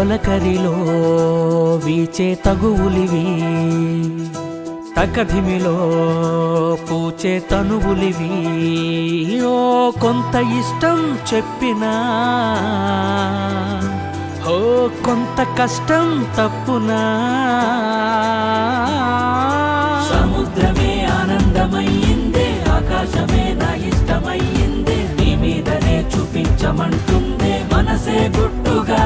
తొలకరిలో వీచే తగువులివి, తకధిమిలో పూచే తనువులివి. ఓ కొంత ఇష్టం చెప్పినా, ఓ కొంత కష్టం తప్పునా. సముద్రమే ఆనందమయ్యిందే, ఆకాశమే నా ఇష్టమయ్యిందే, నీ మీదనే చూపించమంటుందే మనసే గుట్టుగా.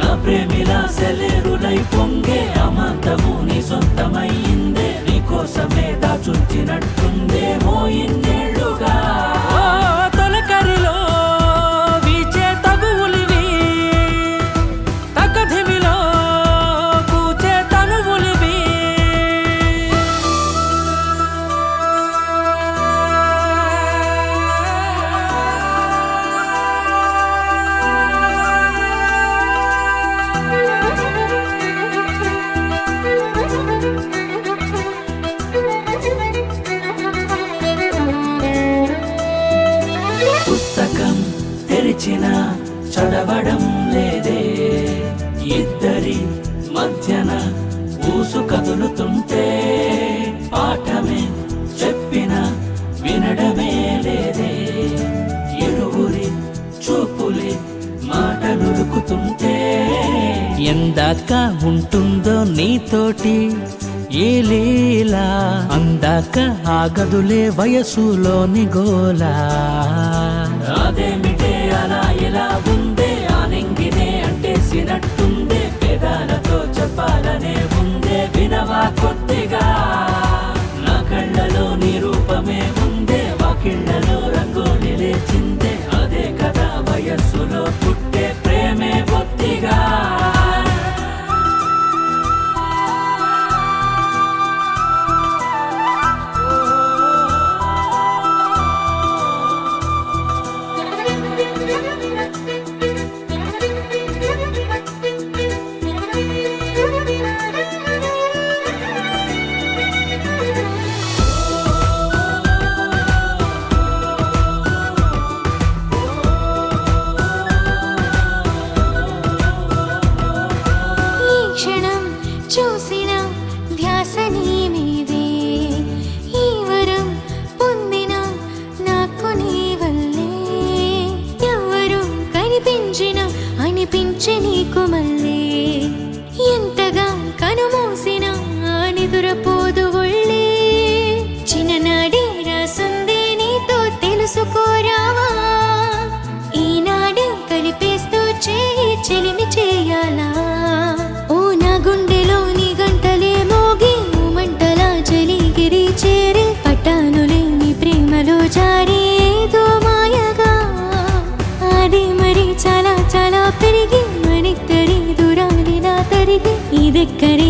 నా ప్రేమిలా సెలేరులై పొంగే అమాంతము నీ సొంతమయ్యిందే, నీ కోసమే దాచుంచినట్టుందేమో ఇన్నేళ్లుగా. తొలకరిలో వీచే తగువులివి, తకధిమిలో పూచే తనువులివి. పుస్తకం తెరిచిన చదవడం లేదే, ఇద్దరి మధ్యన ఊసు కదులుతుంటే పాఠమే చెప్పిన వినడమే లేదే. ఇరువురి చూపులే మాటలురుకుతుంటే ఎందాక ఉంటుందో నీతోటి ఏ లీలా, అందాక ఆగదులే వయసులోని గోలా. అదేమిటే అలా ఇలా ఉందే, ఆనంగినే అంటేసినట్టుందే, పేదాలతో చెప్పాలనే ఉందే వినవా కొద్దిగా. నా కళ్ళలో నీ రూపమే ఉందే, వాకిళ్లలో రంగోలి లేచిందే, అదే కదా వయస్సులో పుట్టే ప్రేమే బొత్తిగా. చూసిన ధ్యాస నీ మీదే, ఈ వరం పొందిన నాకు నీ వల్లే. ఎవరు కనిపించిన అనిపించే నీకు మళ్ళీ, ఎంతగా కనుమూసిన నిదురపోదు ఒళ్ళే. చిన్ననాడే రాసుందే నీతో తెలుసుకోరావా, ఈనాడే కలిపేస్తూ చేయి చెలిమి చేయాలా. ఓ నా గుండెలో నీ గంటలే మోగి, మంటలా జలిగిరి చేరే, పట్టానులే నీ ప్రేమలో జారే ఏదో మాయగా. అది మరి చాలా చాలా పెరిగి మనిద్దరి దూరాలిలా తరిగి, ఇదెక్కడే